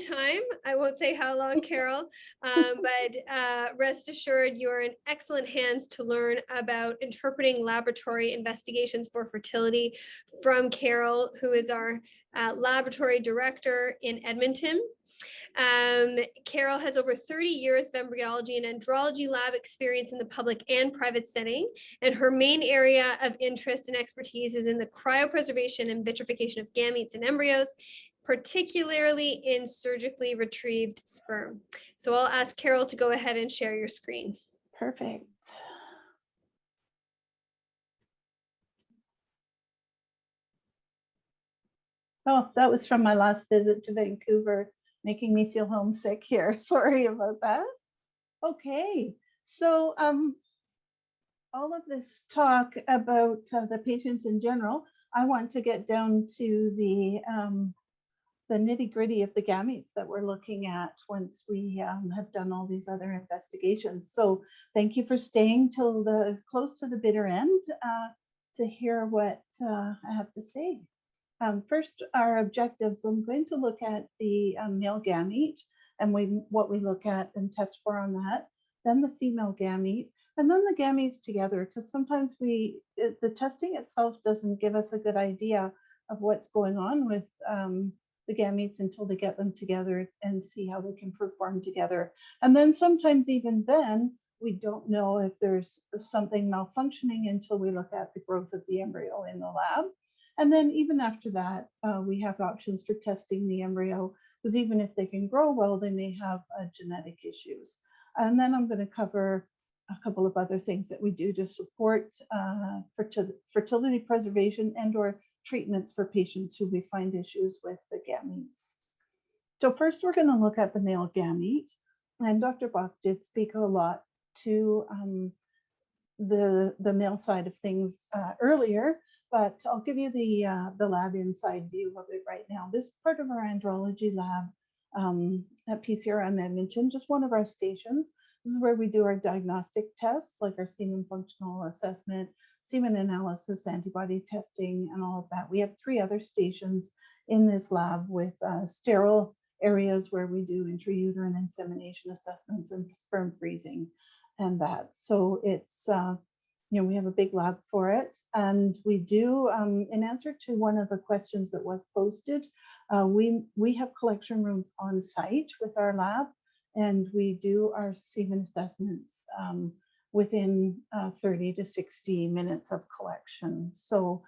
time. I won't say how long, Carol, but rest assured you're in excellent hands to learn about interpreting laboratory investigations for fertility from Carol, who is our laboratory director in Edmonton. Carol has over 30 years of embryology and andrology lab experience in the public and private setting, and her main area of interest and expertise is in the cryopreservation and vitrification of gametes and embryos, particularly in surgically retrieved sperm. So I'll ask Carol to go ahead and share your screen. Perfect. Oh, that was from my last visit to Vancouver, making me feel homesick here. Sorry about that. Okay, so all of this talk about the patients in general, I want to get down to the nitty-gritty of the gametes that we're looking at once we have done all these other investigations. So thank you for staying till close to the bitter end to hear what I have to say. First, our objectives, I'm going to look at the male gamete and what we look at and test for on that, then the female gamete, and then the gametes together, because sometimes the testing itself doesn't give us a good idea of what's going on with the gametes until they get them together and see how they can perform together. And then sometimes even then, we don't know if there's something malfunctioning until we look at the growth of the embryo in the lab. And then even after that, we have options for testing the embryo, because even if they can grow well, they may have genetic issues. And then I'm going to cover a couple of other things that we do to support fertility preservation and or treatments for patients who we find issues with the gametes. So first, we're going to look at the male gamete. And Dr. Bach did speak a lot to the male side of things earlier, but I'll give you the lab inside view of it right now. This is part of our andrology lab at PCRM Edmonton, just one of our stations. This is where we do our diagnostic tests, like our semen functional assessment, semen analysis, antibody testing, and all of that. We have 3 other stations in this lab with sterile areas where we do intrauterine insemination assessments and sperm freezing and that. So it's we have a big lab for it, and we do, in answer to one of the questions that was posted, we have collection rooms on site with our lab, and we do our semen assessments within 30 to 60 minutes of collection. So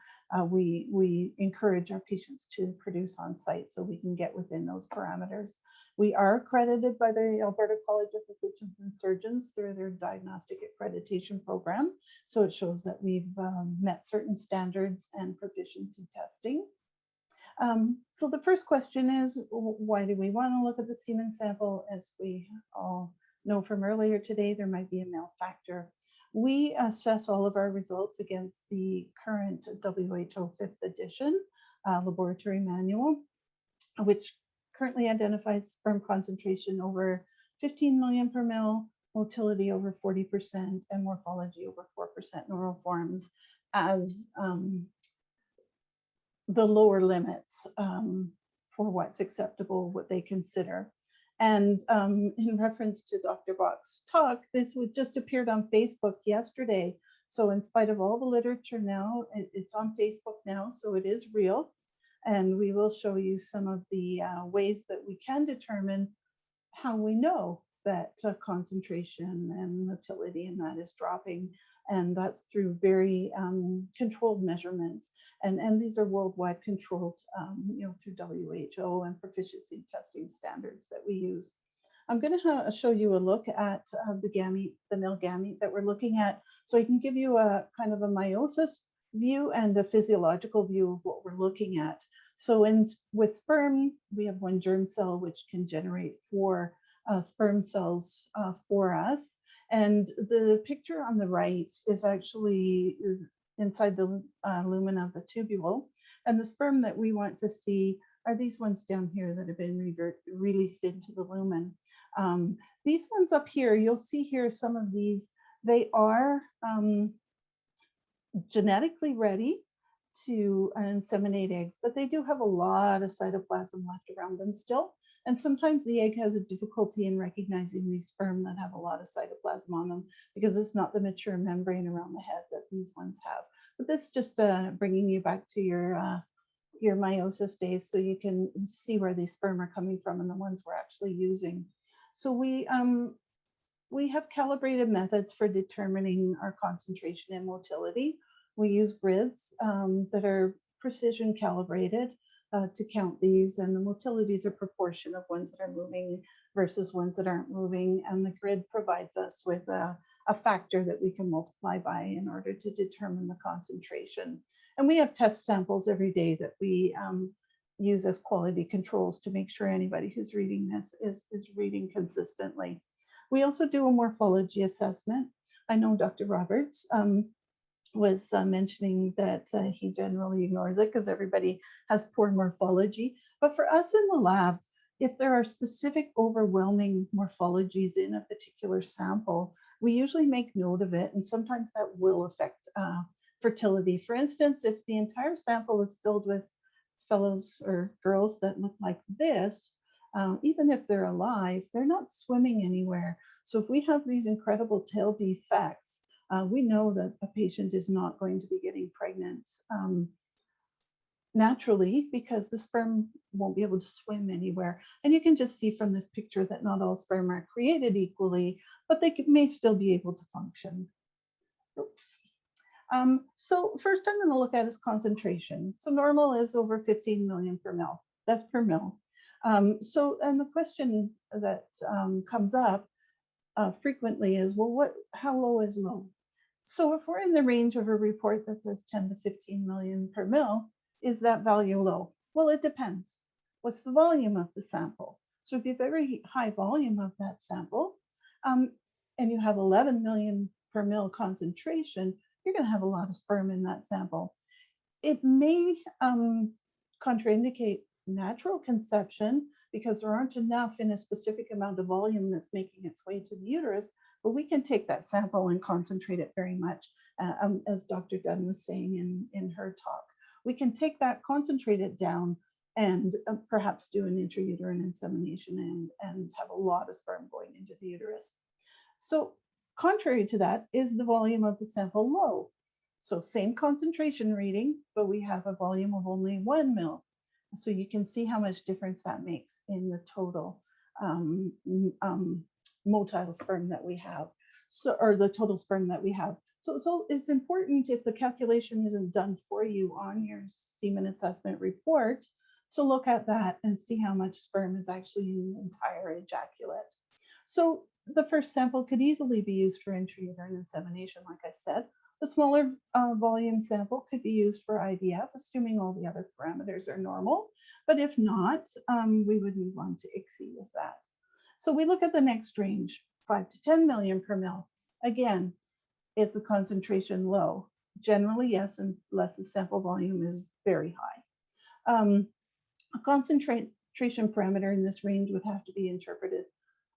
we encourage our patients to produce on site so we can get within those parameters. We are accredited by the Alberta College of Physicians and Surgeons through their diagnostic accreditation program. So it shows that we've met certain standards and proficiency testing. So the first question is, why do we want to look at the semen sample? As we all know from earlier today, there might be a male factor. We assess all of our results against the current WHO 5th edition laboratory manual, which currently identifies sperm concentration over 15 million per mil, motility over 40%, and morphology over 4% normal as the lower limits for what's acceptable, what they consider. And in reference to Dr. Bach's talk, this would just appeared on Facebook yesterday. So in spite of all the literature now, it's on Facebook now, so it is real. And we will show you some of the ways that we can determine how we know that concentration and motility and that is dropping. And that's through very controlled measurements. And these are worldwide controlled, through WHO and proficiency testing standards that we use. I'm going to show you a look at the male gamete that we're looking at. So I can give you a kind of a meiosis view and a physiological view of what we're looking at. So with sperm, we have 1 germ cell, which can generate 4 sperm cells for us. And the picture on the right is actually inside the lumen of the tubule. And the sperm that we want to see are these ones down here that have been released into the lumen. These ones up here, you'll see here some of these, they are genetically ready to inseminate eggs, but they do have a lot of cytoplasm left around them still. And sometimes the egg has a difficulty in recognizing these sperm that have a lot of cytoplasm on them because it's not the mature membrane around the head that these ones have. But this just bringing you back to your meiosis days so you can see where these sperm are coming from and the ones we're actually using. So we have calibrated methods for determining our concentration and motility. We use grids that are precision calibrated to count these, and the motility is a proportion of ones that are moving versus ones that aren't moving. And the grid provides us with a factor that we can multiply by in order to determine the concentration. And we have test samples every day that we use as quality controls to make sure anybody who's reading this is reading consistently. We also do a morphology assessment. I know Dr. Roberts was mentioning that he generally ignores it because everybody has poor morphology. But for us in the lab, if there are specific overwhelming morphologies in a particular sample, we usually make note of it, and sometimes that will affect fertility. For instance, if the entire sample is filled with fellows or girls that look like this, even if they're alive, they're not swimming anywhere. So if we have these incredible tail defects, we know that a patient is not going to be getting pregnant naturally because the sperm won't be able to swim anywhere. And you can just see from this picture that not all sperm are created equally, but they may still be able to function. Oops. So first I'm going to look at is concentration. So normal is over 15 million per mil. That's per mil. And the question that comes up frequently is, well, how low is low? So if we're in the range of a report that says 10 to 15 million per mil, is that value low? Well, it depends. What's the volume of the sample? So if you have a very high volume of that sample, and you have 11 million per mil concentration, you're going to have a lot of sperm in that sample. It may contraindicate natural conception because there aren't enough in a specific amount of volume that's making its way to the uterus, but we can take that sample and concentrate it very much, as Dr. Dunn was saying in her talk. We can take that, concentrate it down, and perhaps do an intrauterine insemination and have a lot of sperm going into the uterus. So contrary to that is the volume of the sample low. So same concentration reading, but we have a volume of only 1 mil. So you can see how much difference that makes in the total motile sperm that we have, or the total sperm that we have. So it's important, if the calculation isn't done for you on your semen assessment report, to look at that and see how much sperm is actually in the entire ejaculate. So the first sample could easily be used for intrauterine insemination, like I said. The smaller volume sample could be used for IVF, assuming all the other parameters are normal. But if not, we would move on to ICSI with that. So we look at the next range, 5 to 10 million per mil. Again, is the concentration low? Generally, yes, unless the sample volume is very high. A concentration parameter in this range would have to be interpreted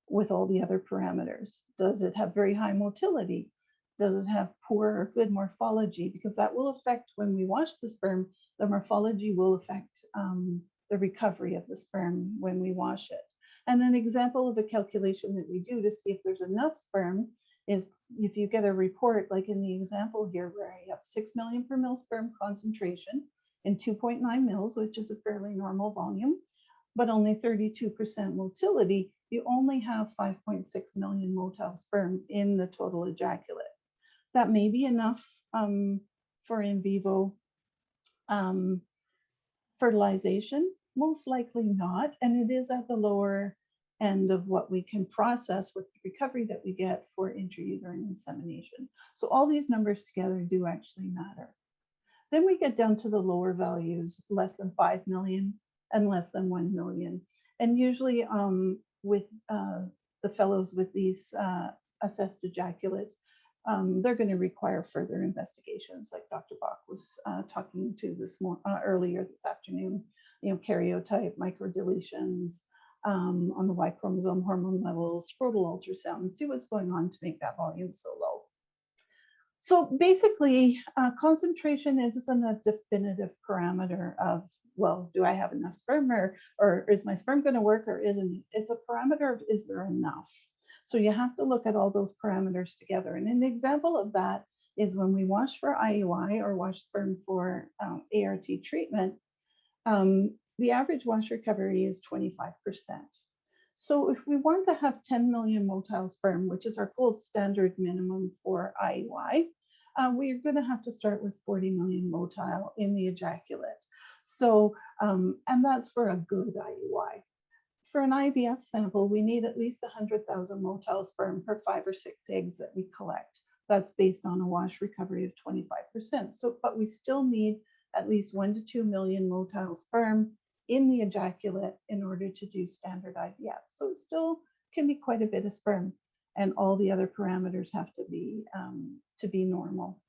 with all the other parameters. Does it have very high motility? Does it have poor or good morphology? Because that will affect, when we wash the sperm, the morphology will affect the recovery of the sperm when we wash it. And an example of a calculation that we do to see if there's enough sperm is if you get a report, like in the example here, where I have 6 million per mil sperm concentration in 2.9 mils, which is a fairly normal volume, but only 32% motility, you only have 5.6 million motile sperm in the total ejaculate. That may be enough for in vivo fertilization, most likely not, and it is at the lower end of what we can process with the recovery that we get for intrauterine insemination. So all these numbers together do actually matter. Then we get down to the lower values, less than 5 million and less than 1 million. And usually with the fellows with these assessed ejaculates, they're going to require further investigations, like Dr. Bach was talking to earlier this afternoon. Karyotype, microdeletions on the Y chromosome, hormone levels, scrotal ultrasound, and see what's going on to make that volume so low. So basically, concentration isn't a definitive parameter of, well, do I have enough sperm, or is my sperm going to work or isn't it? It's a parameter of, is there enough? So you have to look at all those parameters together. And an example of that is when we wash for IUI or wash sperm for ART treatment, the average wash recovery is 25%. So if we want to have 10 million motile sperm, which is our gold standard minimum for IUI, we're going to have to start with 40 million motile in the ejaculate. So, and that's for a good IUI. For an IVF sample, we need at least 100,000 motile sperm per 5 or 6 eggs that we collect. That's based on a wash recovery of 25%. So, but we still need at least 1 to 2 million motile sperm in the ejaculate in order to do standard IVF. So it still can be quite a bit of sperm, and all the other parameters have to be normal.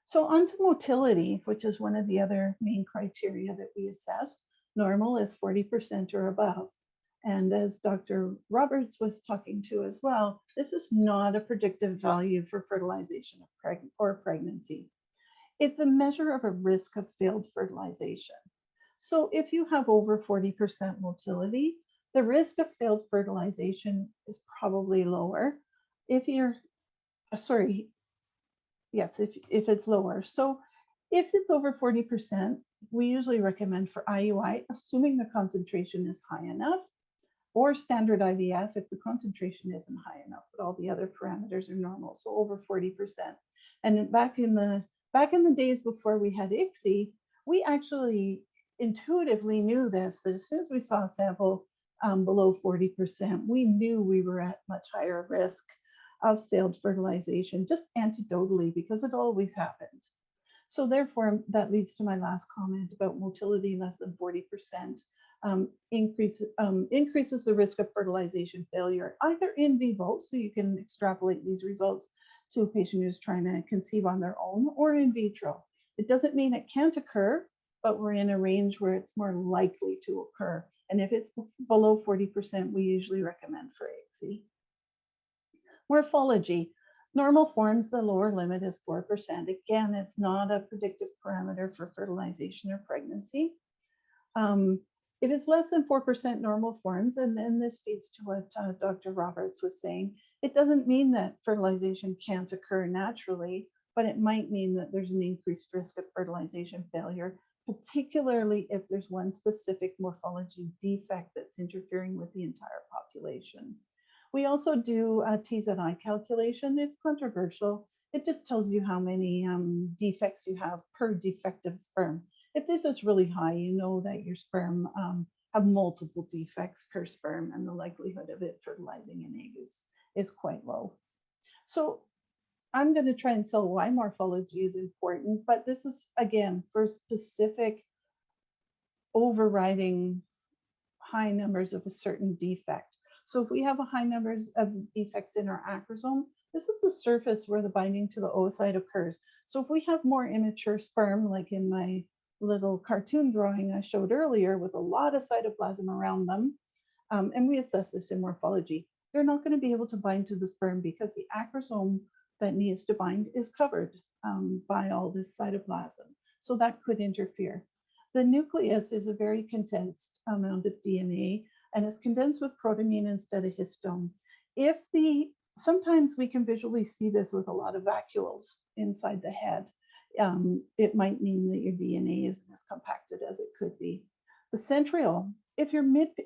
So on to motility, which is one of the other main criteria that we assess. Normal is 40% or above. And as Dr. Roberts was talking to as well, this is not a predictive value for fertilization or pregnancy. It's a measure of a risk of failed fertilization. So if you have over 40% motility, the risk of failed fertilization is probably lower. If you're, if it's lower. So if it's over 40%, we usually recommend for IUI, assuming the concentration is high enough, or standard IVF if the concentration isn't high enough, but all the other parameters are normal, so over 40%. And back in the days before we had ICSI, we actually intuitively knew this, that as soon as we saw a sample below 40%, we knew we were at much higher risk of failed fertilization, just anecdotally, because it always happened. So therefore, that leads to my last comment about motility less than 40%. Increases the risk of fertilization failure, either in vivo, so you can extrapolate these results to a patient who's trying to conceive on their own, or in vitro. It doesn't mean it can't occur, but we're in a range where it's more likely to occur. And if it's below 40%, we usually recommend for ICSI. Morphology. Normal forms, the lower limit is 4%. Again, it's not a predictive parameter for fertilization or pregnancy. If it's less than 4% normal forms, and then this feeds to what Dr. Roberts was saying, it doesn't mean that fertilization can't occur naturally, but it might mean that there's an increased risk of fertilization failure, particularly if there's one specific morphology defect that's interfering with the entire population. We also do a TZI calculation. It's controversial. It just tells you how many defects you have per defective sperm. If this is really high, you know that your sperm have multiple defects per sperm, and the likelihood of it fertilizing an egg is quite low. So I'm going to try and tell why morphology is important, but this is, again, for specific overriding high numbers of a certain defect. So if we have a high numbers of defects in our acrosome, this is the surface where the binding to the oocyte occurs. So if we have more immature sperm, like in my little cartoon drawing I showed earlier with a lot of cytoplasm around them, and we assess this in morphology, they're not going to be able to bind to the sperm because the acrosome that needs to bind is covered by all this cytoplasm. So that could interfere. The nucleus is a very condensed amount of DNA, and it's condensed with protamine instead of histone. Sometimes we can visually see this with a lot of vacuoles inside the head. It might mean that your DNA isn't as compacted as it could be. The centriole,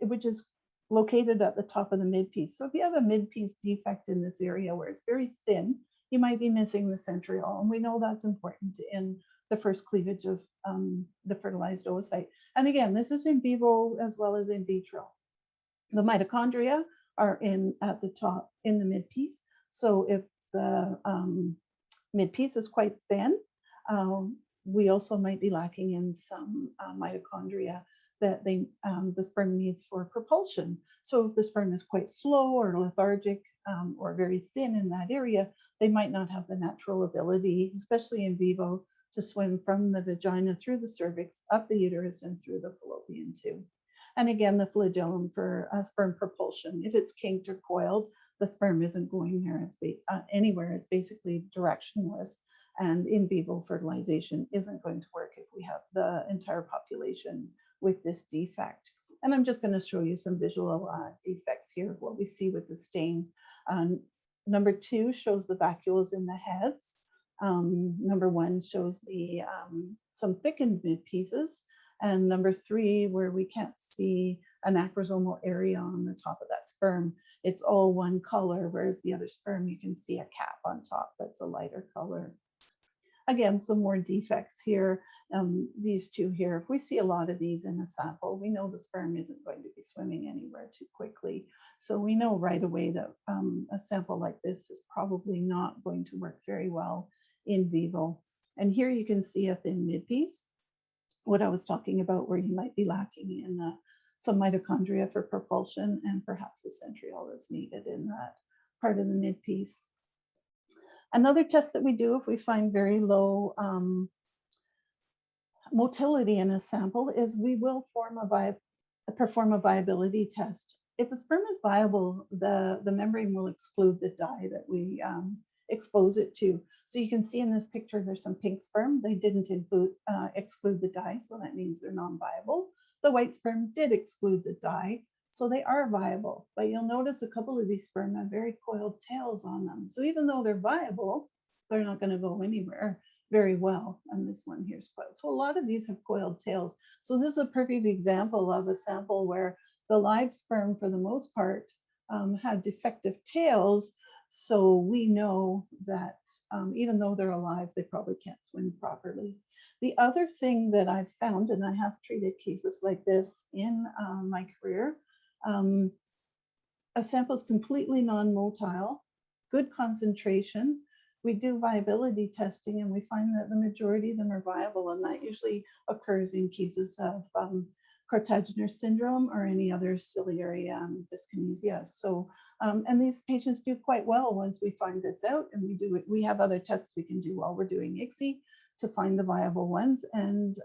which is located at the top of the midpiece. So if you have a midpiece defect in this area where it's very thin, you might be missing the centriole. And we know that's important in the first cleavage of the fertilized oocyte. And again, this is in vivo as well as in vitro. The mitochondria are at the top in the midpiece. So if the midpiece is quite thin, we also might be lacking in some mitochondria that the sperm needs for propulsion. So if the sperm is quite slow or lethargic or very thin in that area, they might not have the natural ability, especially in vivo, to swim from the vagina through the cervix, up the uterus, and through the fallopian tube. And again, the flagellum for sperm propulsion. If it's kinked or coiled, the sperm isn't going there anywhere. It's basically directionless. And in vivo fertilization isn't going to work if we have the entire population with this defect. And I'm just going to show you some visual defects here of what we see with the stain. Number 2 shows the vacuoles in the heads. Number 1 shows the some thickened mid pieces. And number 3, where we can't see an acrosomal area on the top of that sperm, it's all one color, whereas the other sperm, you can see a cap on top that's a lighter color. Again, some more defects here. These 2 here, if we see a lot of these in a sample, we know the sperm isn't going to be swimming anywhere too quickly. So we know right away that a sample like this is probably not going to work very well in vivo. And here you can see a thin midpiece, what I was talking about, where you might be lacking in some mitochondria for propulsion, and perhaps a centriole is needed in that part of the midpiece. Another test that we do if we find very low motility in a sample is we will perform a viability test. If a sperm is viable, the membrane will exclude the dye that we expose it to. So you can see in this picture, there's some pink sperm. They didn't exclude the dye, so that means they're non-viable. The white sperm did exclude the dye, so they are viable. But you'll notice a couple of these sperm have very coiled tails on them. So even though they're viable, they're not going to go anywhere very well. And this one here is coiled. So a lot of these have coiled tails. So this is a perfect example of a sample where the live sperm, for the most part, had defective tails. So we know that even though they're alive, they probably can't swim properly. The other thing that I've found, and I have treated cases like this in my career, a sample is completely non-motile, good concentration. We do viability testing and we find that the majority of them are viable, and that usually occurs in cases of Cartaginer syndrome or any other ciliary dyskinesia. So, and these patients do quite well once we find this out, and we have other tests we can do while we're doing ICSI to find the viable ones, and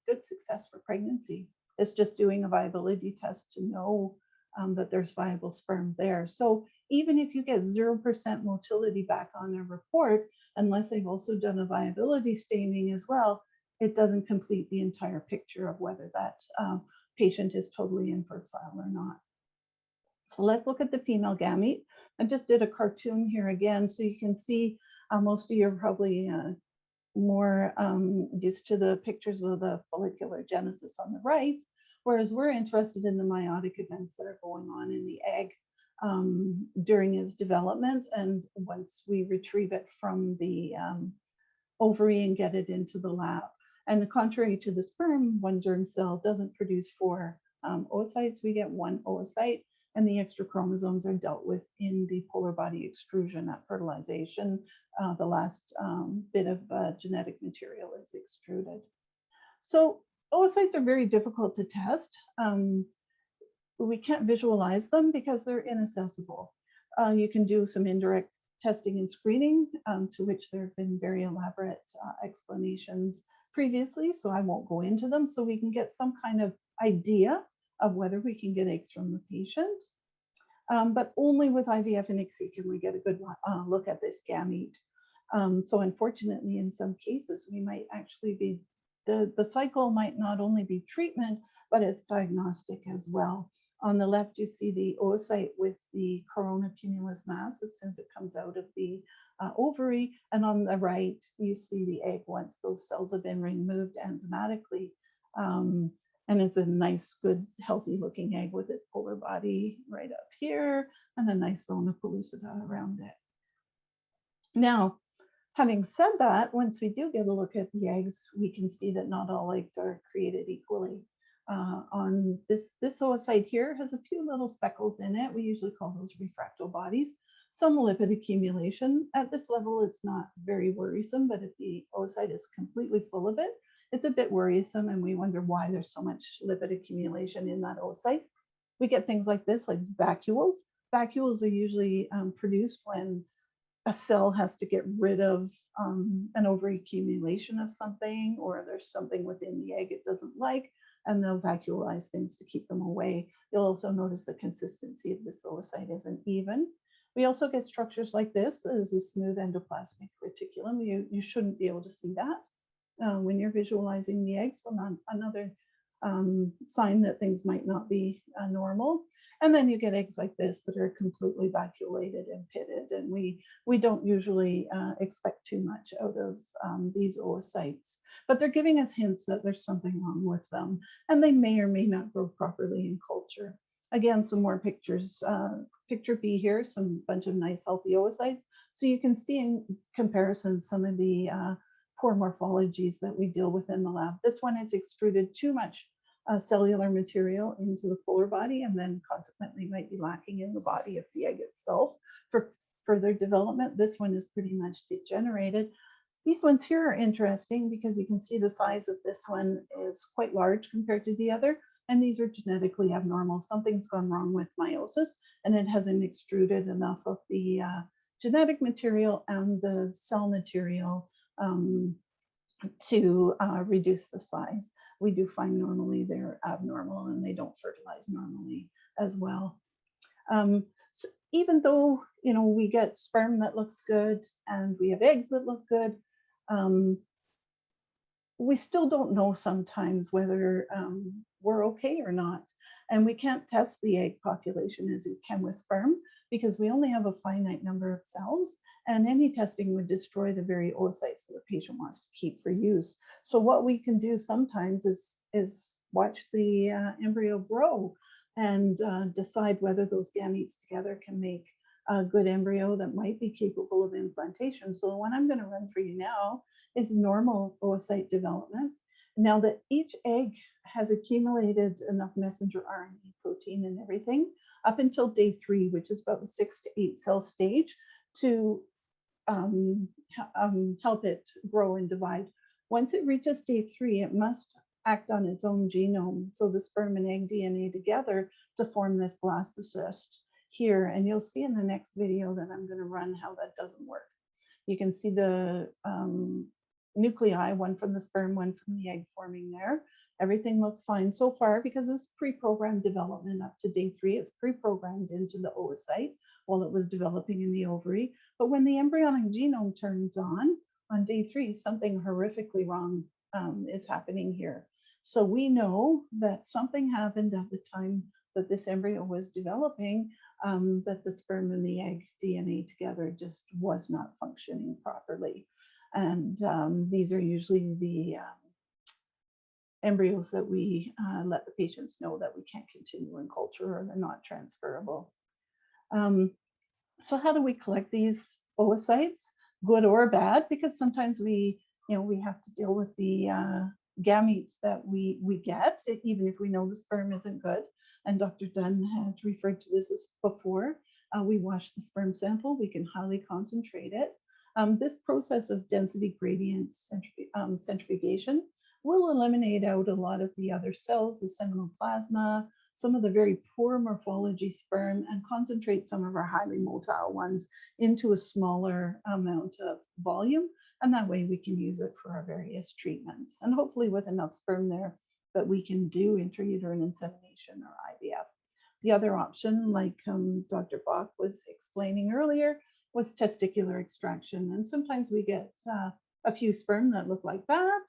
good success for pregnancy. It's just doing a viability test to know that there's viable sperm there. So even if you get 0% motility back on their report, unless they've also done a viability staining as well, it doesn't complete the entire picture of whether that patient is totally infertile or not. So let's look at the female gamete. I just did a cartoon here again, so you can see most of you are probably more used to the pictures of the follicular genesis on the right, whereas we're interested in the meiotic events that are going on in the egg during its development, and once we retrieve it from the ovary and get it into the lab. And contrary to the sperm, one germ cell doesn't produce 4 oocytes. We get 1 oocyte, and the extra chromosomes are dealt with in the polar body extrusion at fertilization. The last bit of genetic material is extruded. So oocytes are very difficult to test. We can't visualize them because they're inaccessible. You can do some indirect testing and screening, to which there have been very elaborate explanations previously, so I won't go into them, so we can get some kind of idea of whether we can get eggs from the patient. But only with IVF and ICSI can we get a good look at this gamete. So unfortunately, in some cases, we might actually be, the cycle might not only be treatment, but it's diagnostic as well. On the left, you see the oocyte with the corona cumulus mass as soon as it comes out of the ovary. And on the right, you see the egg once those cells have been removed enzymatically. And it's a nice, good, healthy looking egg with its polar body right up here and a nice zona pellucida around it. Now, having said that, once we do get a look at the eggs, we can see that not all eggs are created equally. On this oocyte here has a few little speckles in it. We usually call those refractobodies. Some lipid accumulation. At this level, it's not very worrisome, but if the oocyte is completely full of it, it's a bit worrisome, and we wonder why there's so much lipid accumulation in that oocyte. We get things like this, like vacuoles. Vacuoles are usually produced when a cell has to get rid of an overaccumulation of something, or there's something within the egg it doesn't like, and they'll vacuolize things to keep them away. You'll also notice the consistency of this oocyte isn't even. We also get structures like this. This is a smooth endoplasmic reticulum. You shouldn't be able to see that when you're visualizing the egg. So another sign that things might not be normal. And then you get eggs like this that are completely vacuolated and pitted. And we don't usually expect too much out of these oocytes, but they're giving us hints that there's something wrong with them, and they may or may not grow properly in culture. Again, some more pictures. Picture B here, some bunch of nice healthy oocytes. So you can see in comparison some of the poor morphologies that we deal with in the lab. This one has extruded too much cellular material into the polar body, and then consequently might be lacking in the body of the egg itself for further development. This one is pretty much degenerated. These ones here are interesting because you can see the size of this one is quite large compared to the other, and these are genetically abnormal. Something's gone wrong with meiosis, and it hasn't extruded enough of the genetic material and the cell material to reduce the size. We do find normally they're abnormal and they don't fertilize normally as well. So even though, you know, we get sperm that looks good and we have eggs that look good, we still don't know sometimes whether we're okay or not. And we can't test the egg population as you can with sperm because we only have a finite number of cells, and any testing would destroy the very oocytes that the patient wants to keep for use. So what we can do sometimes is watch the embryo grow and decide whether those gametes together can make a good embryo that might be capable of implantation. So the one I'm going to run for you now is normal oocyte development. Now that each egg has accumulated enough messenger RNA, protein, and everything up until day 3, which is about the 6 to 8 cell stage, to help it grow and divide. Once it reaches day 3, it must act on its own genome, so the sperm and egg DNA together, to form this blastocyst here. And you'll see in the next video that I'm going to run how that doesn't work. You can see the nuclei, one from the sperm, one from the egg, forming there. Everything looks fine so far because it's pre-programmed development up to day 3. It's pre-programmed into the oocyte while it was developing in the ovary. But when the embryonic genome turns on day 3, something horrifically wrong is happening here. So we know that something happened at the time that this embryo was developing, that the sperm and the egg DNA together just was not functioning properly. And these are usually the embryos that we let the patients know that we can't continue in culture or they're not transferable. So how do we collect these oocytes, good or bad? Because sometimes we have to deal with the gametes that we get, even if we know the sperm isn't good. And Dr. Dunn had referred to this before. We wash the sperm sample, we can highly concentrate it. This process of density gradient centrifugation will eliminate out a lot of the other cells, the seminal plasma, some of the very poor morphology sperm, and concentrate some of our highly motile ones into a smaller amount of volume. And that way we can use it for our various treatments. And hopefully with enough sperm there that we can do intrauterine insemination or IVF. The other option, like Dr. Bach was explaining earlier, was testicular extraction. And sometimes we get a few sperm that look like that.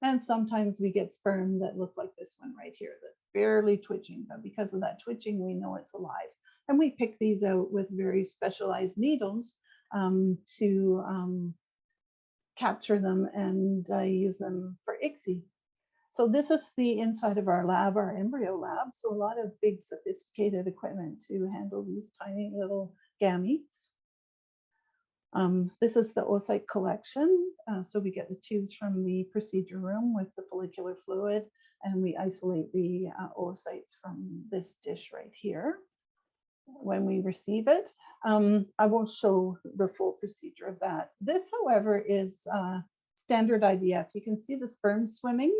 And sometimes we get sperm that look like this one right here that's barely twitching. But because of that twitching, we know it's alive. And we pick these out with very specialized needles to capture them and use them for ICSI. So this is the inside of our lab, our embryo lab. So a lot of big sophisticated equipment to handle these tiny little gametes. This is the oocyte collection. So we get the tubes from the procedure room with the follicular fluid, and we isolate the oocytes from this dish right here when we receive it. I will show the full procedure of that. This, however, is standard IVF. You can see the sperm swimming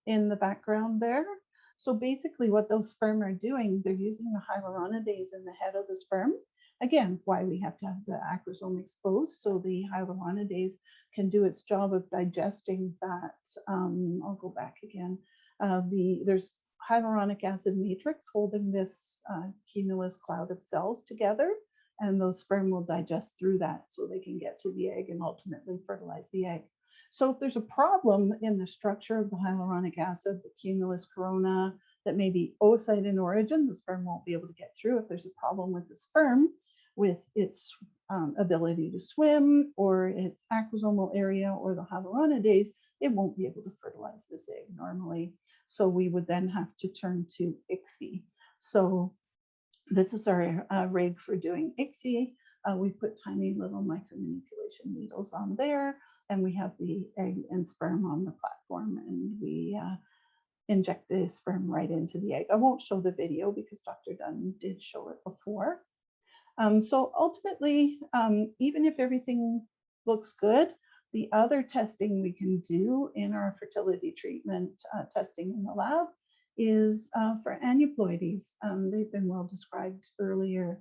in the background there. So basically what those sperm are doing, they're using the hyaluronidase in the head of the sperm. Again, why we have to have the acrosome exposed, so the hyaluronidase can do its job of digesting that. I'll go back again. There's hyaluronic acid matrix holding this cumulus cloud of cells together, and those sperm will digest through that so they can get to the egg and ultimately fertilize the egg. So if there's a problem in the structure of the hyaluronic acid, the cumulus corona, that may be oocyte in origin, the sperm won't be able to get through. If there's a problem with the sperm, with its ability to swim or its acrosomal area or the hyaluronidase, it won't be able to fertilize this egg normally. So we would then have to turn to ICSI. So this is our rig for doing ICSI. We put tiny little micromanipulation needles on there, and we have the egg and sperm on the platform, and we inject the sperm right into the egg. I won't show the video because Dr. Dunn did show it before. So ultimately, even if everything looks good, the other testing we can do in our fertility treatment testing in the lab is for aneuploidies. They've been well described earlier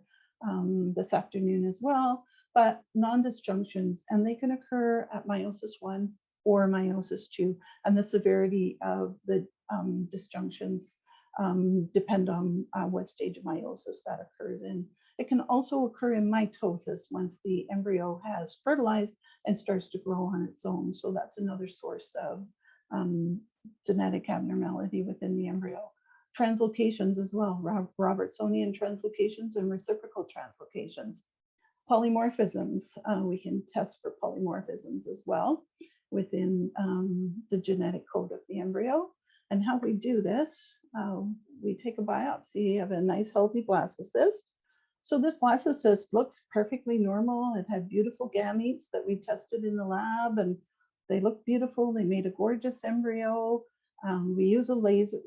this afternoon as well, but non-disjunctions, and they can occur at meiosis 1 or meiosis 2, and the severity of the disjunctions depend on what stage of meiosis that occurs in. It can also occur in mitosis once the embryo has fertilized and starts to grow on its own. So that's another source of genetic abnormality within the embryo. Translocations as well, Robertsonian translocations and reciprocal translocations. Polymorphisms, we can test for polymorphisms as well within the genetic code of the embryo. And how we do this, we take a biopsy of a nice healthy blastocyst. So this blastocyst looks perfectly normal. It had beautiful gametes that we tested in the lab, and they look beautiful. They made a gorgeous embryo. We use a laser,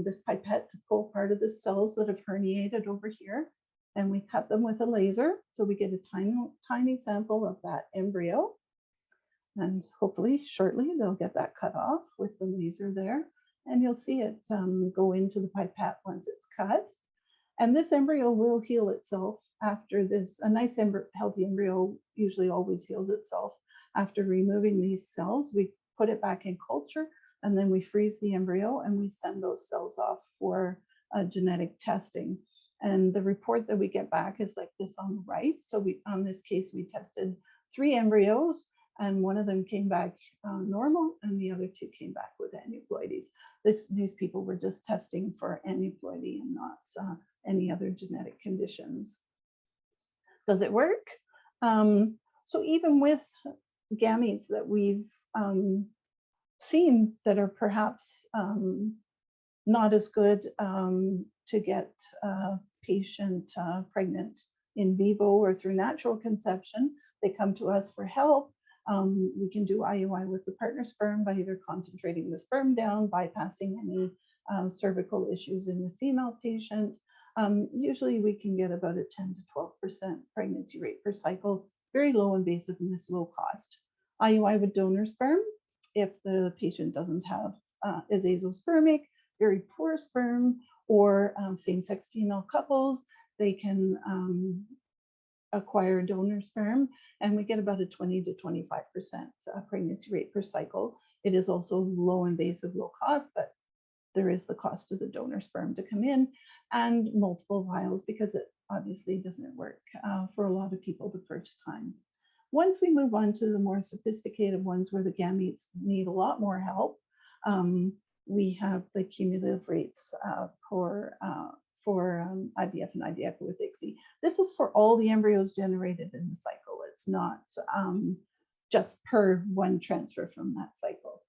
this pipette, to pull part of the cells that have herniated over here, and we cut them with a laser. So we get a tiny, tiny sample of that embryo. And hopefully shortly they'll get that cut off with the laser there. And you'll see it go into the pipette once it's cut. And this embryo will heal itself after this. A nice healthy embryo usually always heals itself. After removing these cells, we put it back in culture, and then we freeze the embryo and we send those cells off for genetic testing. And the report that we get back is like this on the right. So on this case, we tested 3 embryos, and one of them came back normal, and the other 2 came back with aneuploidies. These people were just testing for aneuploidy and not any other genetic conditions. Does it work? So even with gametes that we've seen that are perhaps not as good to get a patient pregnant in vivo or through natural conception, they come to us for help. We can do IUI with the partner sperm by either concentrating the sperm down, bypassing any cervical issues in the female patient. Usually we can get about a 10 to 12% pregnancy rate per cycle, very low invasiveness, low cost. IUI with donor sperm, if the patient doesn't have is azospermic, very poor sperm, or same-sex female couples, they can acquire donor sperm, and we get about a 20 to 25% pregnancy rate per cycle. It is also low invasive, low cost, but there is the cost of the donor sperm to come in, and multiple vials, because it obviously doesn't work for a lot of people the first time. Once we move on to the more sophisticated ones where the gametes need a lot more help, we have the cumulative rates for IVF and IDF with ICSI. This is for all the embryos generated in the cycle. It's not just per one transfer from that cycle.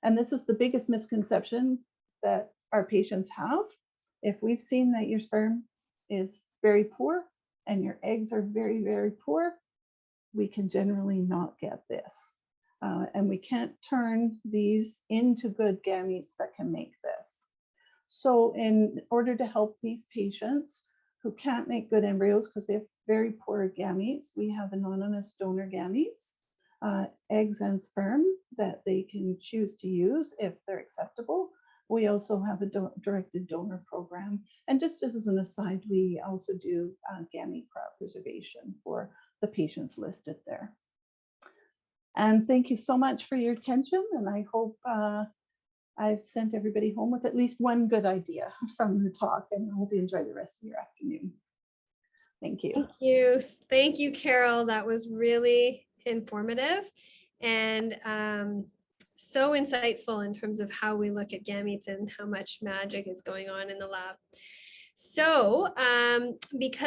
And this is the biggest misconception that our patients have. If we've seen that your sperm is very poor and your eggs are very, very poor, we can generally not get this. And we can't turn these into good gametes that can make this. So in order to help these patients who can't make good embryos because they have very poor gametes, we have anonymous donor gametes, eggs and sperm that they can choose to use if they're acceptable. We also have a directed donor program. And just as an aside, we also do gamete cryopreservation for the patients listed there. And thank you so much for your attention. And I hope I've sent everybody home with at least one good idea from the talk, and I hope you enjoy the rest of your afternoon. Thank you. Thank you. Thank you, Carol. That was really informative and so insightful in terms of how we look at gametes and how much magic is going on in the lab. So because